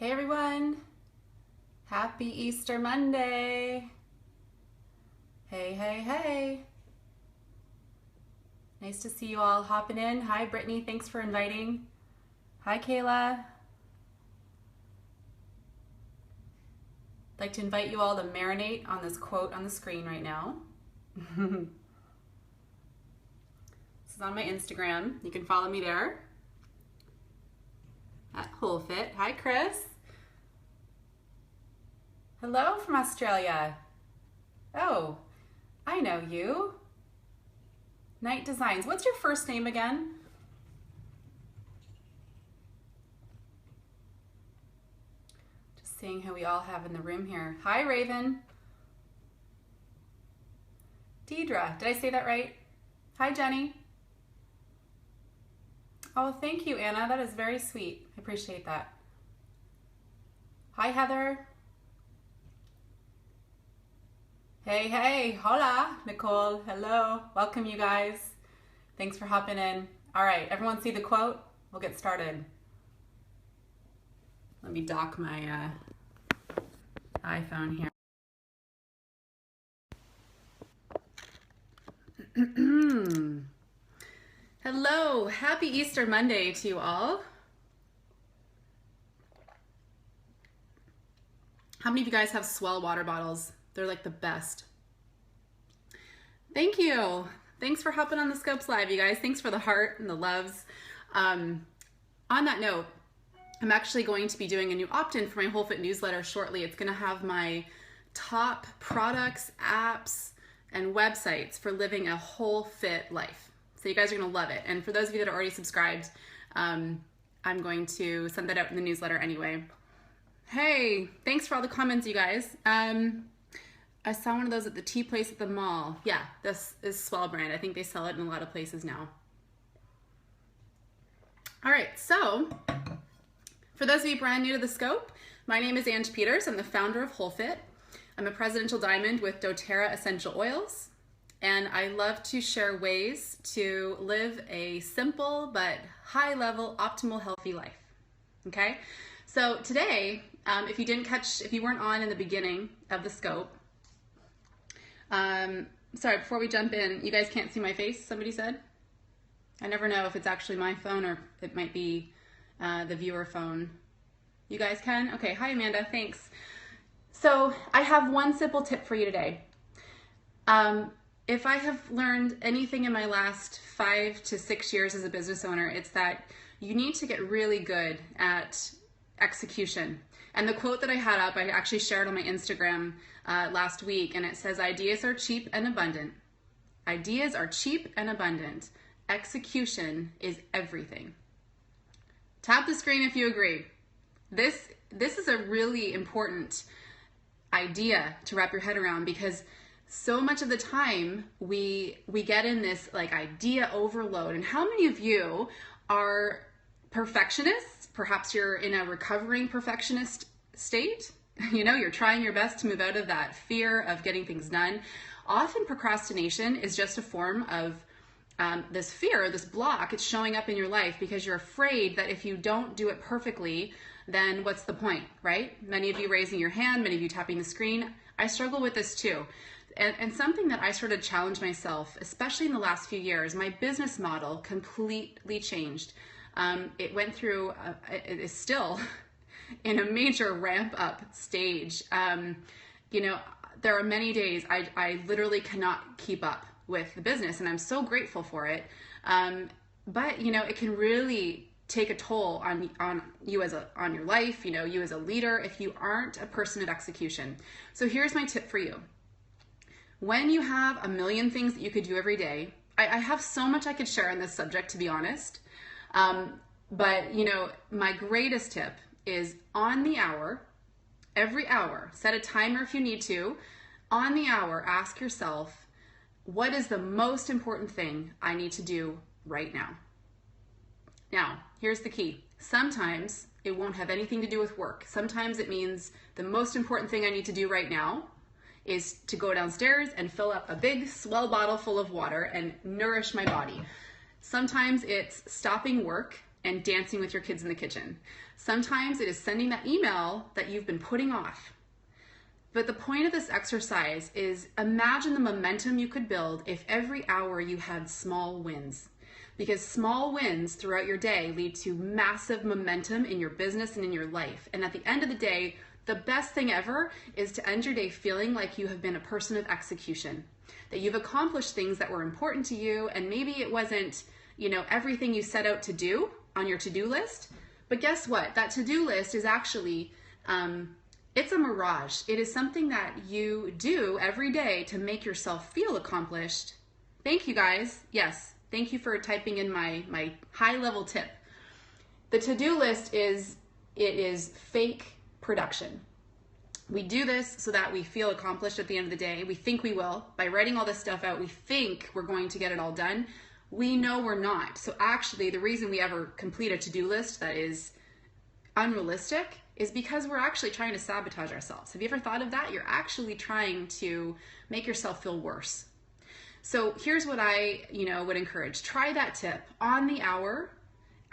Hey everyone, happy Easter Monday. Hey, hey, hey. Nice to see you all hopping in. Hi Brittany, thanks for inviting. Hi Kayla. I'd like to invite you all to marinate on this quote on the screen right now. This is on my Instagram. You can follow me there at WholeFit. Hi Chris. Hello from Australia. Oh, I know you. Night Designs. What's your first name again? Just seeing who we all have in the room here. Hi Raven. Deidre, did I say that right? Hi Jenny. Oh, thank you Anna, that is very sweet. I appreciate that. Hi Heather. Hey, hey, hola, Nicole, hello, welcome you guys. Thanks for hopping in. All right, everyone see the quote? We'll get started. Let me dock my iPhone here. Hello, happy Easter Monday to you all. How many of you guys have Swell water bottles? They're like the best. Thank you. Thanks for hopping on the Scopes Live, you guys. Thanks for the heart and the loves. On that note, I'm actually going to be doing a new opt-in for my WholeFit newsletter shortly. It's gonna have my top products, apps, and websites for living a whole fit life. So you guys are gonna love it. And for those of you that are already subscribed, I'm going to send that out in the newsletter anyway. Hey, thanks for all the comments, you guys. I saw one of those at the tea place at the mall. Yeah, this is Swell brand. I think they sell it in a lot of places now. All right, so for those of you brand new to the Scope, my name is Ange Peters. I'm the founder of WholeFit. I'm a presidential diamond with doTERRA essential oils, and I love to share ways to live a simple but high-level, optimal, healthy life. Okay, so today, if you weren't on in the beginning of the Scope, sorry, before we jump in, you guys can't see my face, somebody said? I never know if it's actually my phone or it might be the viewer phone. You guys can? Okay, hi Amanda, thanks. So I have one simple tip for you today. If I have learned anything in my last 5 to 6 years as a business owner, it's that you need to get really good at execution. And the quote that I had up, I actually shared on my Instagram last week, and it says, ideas are cheap and abundant. Ideas are cheap and abundant. Execution is everything. Tap the screen if you agree. This is a really important idea to wrap your head around, because so much of the time we get in this like idea overload. And how many of you are perfectionists? Perhaps you're in a recovering perfectionist state. You know, you're trying your best to move out of that fear of getting things done. Often procrastination is just a form of this fear, this block. It's showing up in your life because you're afraid that if you don't do it perfectly, then what's the point, right? Many of you raising your hand, many of you tapping the screen. I struggle with this too. And something that I started to challenge myself, especially in the last few years, my business model completely changed. It went through, it is still in a major ramp up stage. You know, there are many days I literally cannot keep up with the business, and I'm so grateful for it. But you know, it can really take a toll on you on your life, you know, you as a leader, if you aren't a person of execution. So here's my tip for you. When you have a million things that you could do every day, I have so much I could share on this subject, to be honest. But you know, my greatest tip is on the hour, every hour, set a timer if you need to. On the hour, ask yourself, what is the most important thing I need to do right now? Now, here's the key. Sometimes it won't have anything to do with work. Sometimes it means the most important thing I need to do right now is to go downstairs and fill up a big Swell bottle full of water and nourish my body. Sometimes it's stopping work and dancing with your kids in the kitchen. Sometimes it is sending that email that you've been putting off. But the point of this exercise is imagine the momentum you could build if every hour you had small wins. Because small wins throughout your day lead to massive momentum in your business and in your life. And at the end of the day, the best thing ever is to end your day feeling like you have been a person of execution, that you've accomplished things that were important to you, and maybe it wasn't, everything you set out to do on your to-do list, but guess what? That to-do list is actually, it's a mirage. It is something that you do every day to make yourself feel accomplished. Thank you guys. Yes. Thank you for typing in my high-level tip. The to-do list is fake production. We do this so that we feel accomplished at the end of the day. We think we will. By writing all this stuff out, we think we're going to get it all done. We know we're not. So actually, the reason we ever complete a to-do list that is unrealistic is because we're actually trying to sabotage ourselves. Have you ever thought of that? You're actually trying to make yourself feel worse. So here's what I, would encourage. Try that tip. On the hour,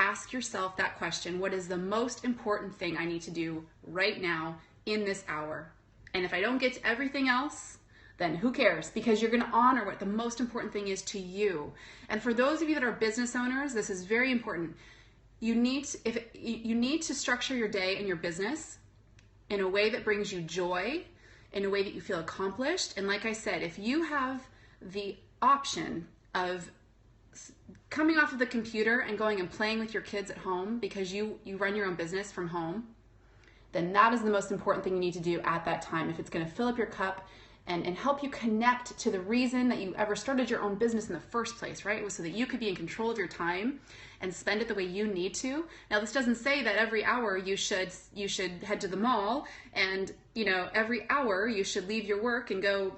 ask yourself that question. What is the most important thing I need to do right now in this hour? And if I don't get to everything else, then who cares? Because you're going to honor what the most important thing is to you. And for those of you that are business owners, this is very important. You need to structure your day and your business in a way that brings you joy, in a way that you feel accomplished. And like I said, if you have the option of coming off of the computer and going and playing with your kids at home because you run your own business from home, then that is the most important thing you need to do at that time. If it's going to fill up your cup and help you connect to the reason that you ever started your own business in the first place, right? It was so that you could be in control of your time and spend it the way you need to. Now, this doesn't say that every hour you should head to the mall and, every hour you should leave your work and go,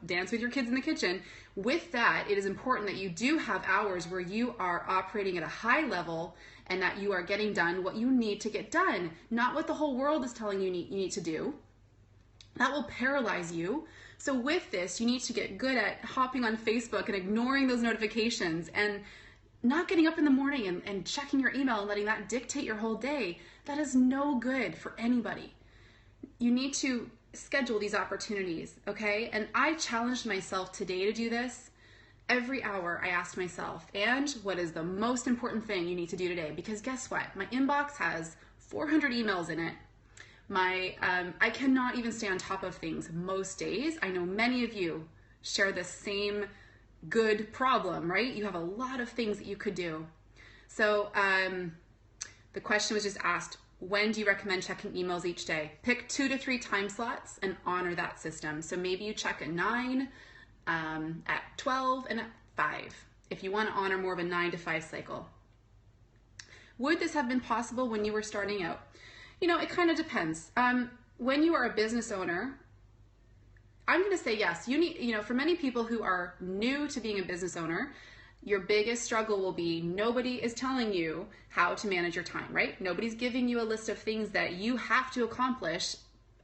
dance with your kids in the kitchen. With that, it is important that you do have hours where you are operating at a high level and that you are getting done what you need to get done, not what the whole world is telling you you need to do. That will paralyze you. So with this, you need to get good at hopping on Facebook and ignoring those notifications and not getting up in the morning and checking your email and letting that dictate your whole day. That is no good for anybody. You need to schedule these opportunities, okay? And I challenged myself today to do this. Every hour I asked myself, and what is the most important thing you need to do today? Because guess what? My inbox has 400 emails in it. I cannot even stay on top of things most days. I know many of you share the same good problem, right? You have a lot of things that you could do. So the question was just asked, when do you recommend checking emails each day? Pick 2 to 3 time slots and honor that system. So maybe you check at 9, at 12, and at 5, if you want to honor more of a 9 to 5 cycle. Would this have been possible when you were starting out? It kind of depends. When you are a business owner, I'm going to say yes. You need, for many people who are new to being a business owner, your biggest struggle will be nobody is telling you how to manage your time, right? Nobody's giving you a list of things that you have to accomplish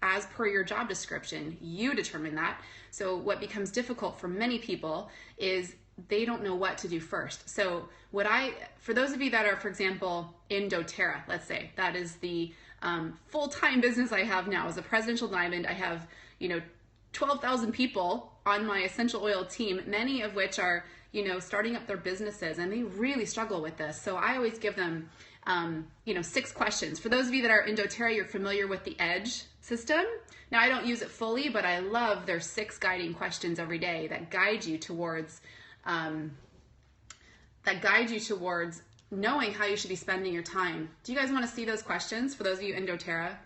as per your job description. You determine that. So what becomes difficult for many people is they don't know what to do first. So for those of you that are, for example, in doTERRA, let's say, that is the full-time business I have now as a presidential diamond. I have, 12,000 people on my essential oil team, many of which are, starting up their businesses, and they really struggle with this. So I always give them, 6 questions. For those of you that are in doTERRA, you're familiar with the EDGE system. Now, I don't use it fully, but I love their 6 guiding questions every day that guide you towards, knowing how you should be spending your time. Do you guys want to see those questions for those of you in doTERRA?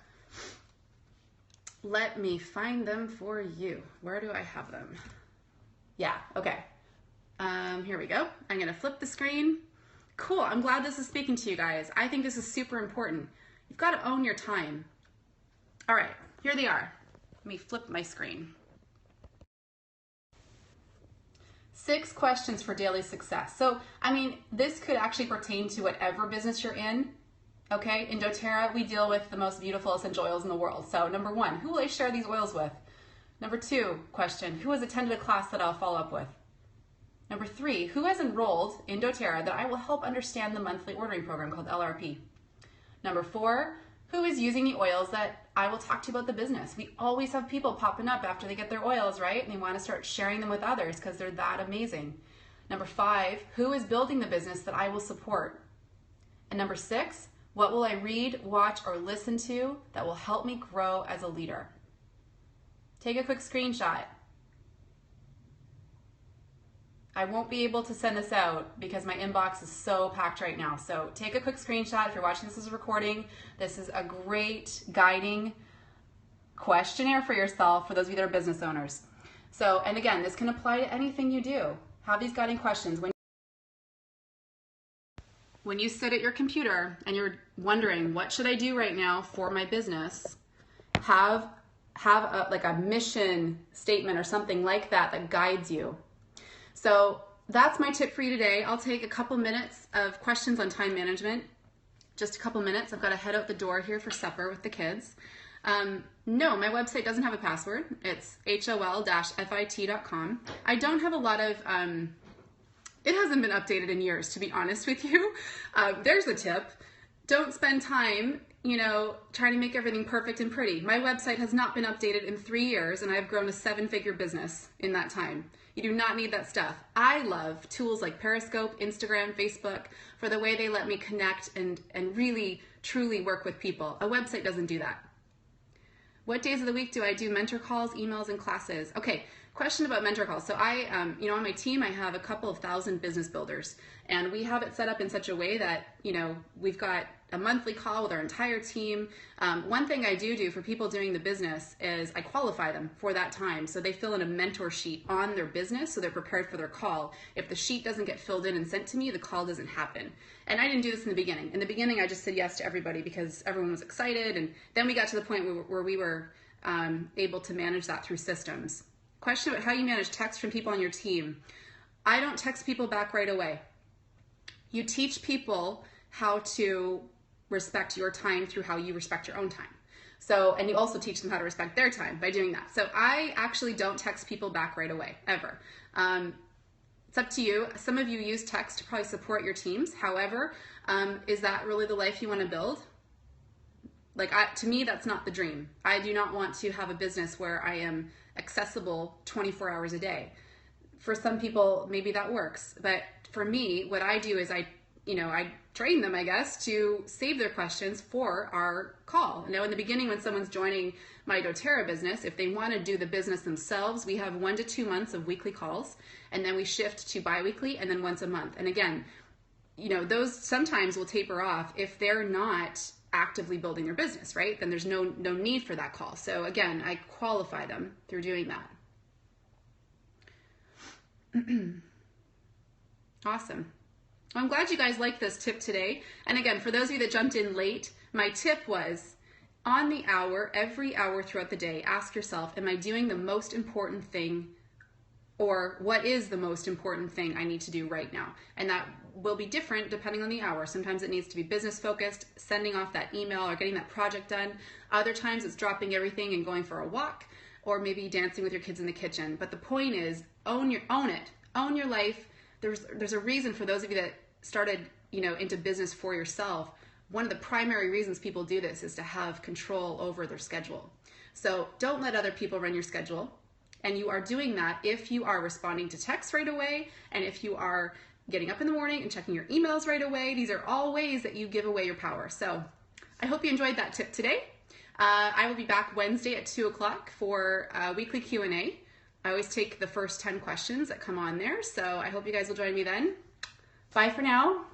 Let me find them for you. Where do I have them? Yeah, okay. Here we go. I'm going to flip the screen. Cool. I'm glad this is speaking to you guys. I think this is super important. You've got to own your time. All right, here they are. Let me flip my screen. 6 questions for daily success. So, this could actually pertain to whatever business you're in. Okay, in doTERRA, we deal with the most beautiful essential oils in the world. So, number 1, who will I share these oils with? Number 2 question, who has attended a class that I'll follow up with? Number 3, who has enrolled in doTERRA that I will help understand the monthly ordering program called LRP? Number 4, who is using the oils that I will talk to you about the business? We always have people popping up after they get their oils, right? And they want to start sharing them with others because they're that amazing. Number 5, who is building the business that I will support? And number 6, what will I read, watch, or listen to that will help me grow as a leader? Take a quick screenshot. I won't be able to send this out because my inbox is so packed right now. So take a quick screenshot. If you're watching this as a recording, this is a great guiding questionnaire for yourself for those of you that are business owners. So, and again, this can apply to anything you do. Have these guiding questions. When you sit at your computer and you're wondering, what should I do right now for my business? Have like a mission statement or something like that that guides you. So that's my tip for you today. I'll take a couple minutes of questions on time management. Just a couple minutes. I've got to head out the door here for supper with the kids. No, my website doesn't have a password. It's hol-fit.com. I don't have a lot of, it hasn't been updated in years, to be honest with you. There's a tip. Don't spend time, trying to make everything perfect and pretty. My website has not been updated in 3 years, and I've grown a 7-figure business in that time. You do not need that stuff. I love tools like Periscope, Instagram, Facebook for the way they let me connect and really, truly work with people. A website doesn't do that. What days of the week do I do mentor calls, emails, and classes? Okay, question about mentor calls. So I, on my team, I have a couple of thousand business builders, and we have it set up in such a way that, we've got a monthly call with our entire team. One thing I do for people doing the business is I qualify them for that time. So they fill in a mentor sheet on their business so they're prepared for their call. If the sheet doesn't get filled in and sent to me, the call doesn't happen. And I didn't do this in the beginning. In the beginning, I just said yes to everybody because everyone was excited. And then we got to the point where we were able to manage that through systems. Question about how you manage text from people on your team. I don't text people back right away. You teach people how to respect your time through how you respect your own time. So, and you also teach them how to respect their time by doing that. So I actually don't text people back right away, ever. It's up to you. Some of you use text to probably support your teams. However, is that really the life you want to build? To me, that's not the dream. I do not want to have a business where I am accessible 24 hours a day. For some people, maybe that works. But for me, what I do is I train them, I guess, to save their questions for our call. Now, in the beginning, when someone's joining my doTERRA business, if they want to do the business themselves, we have 1 to 2 months of weekly calls, and then we shift to bi-weekly and then once a month. And again, those sometimes will taper off if they're not actively building their business, right? Then there's no need for that call. So again, I qualify them through doing that. Awesome. Well, I'm glad you guys liked this tip today. And again, for those of you that jumped in late, my tip was on the hour, every hour throughout the day, ask yourself, am I doing the most important thing, or what is the most important thing I need to do right now? And that will be different depending on the hour. Sometimes it needs to be business focused, sending off that email or getting that project done. Other times it's dropping everything and going for a walk, or maybe dancing with your kids in the kitchen. But the point is, own it, own your life. There's a reason for those of you that started, into business for yourself. One of the primary reasons people do this is to have control over their schedule. So don't let other people run your schedule. And you are doing that if you are responding to texts right away, and if you are getting up in the morning and checking your emails right away. These are all ways that you give away your power. So I hope you enjoyed that tip today. I will be back Wednesday at 2 o'clock for a weekly Q&A. I always take the first 10 questions that come on there. So I hope you guys will join me then. Bye for now.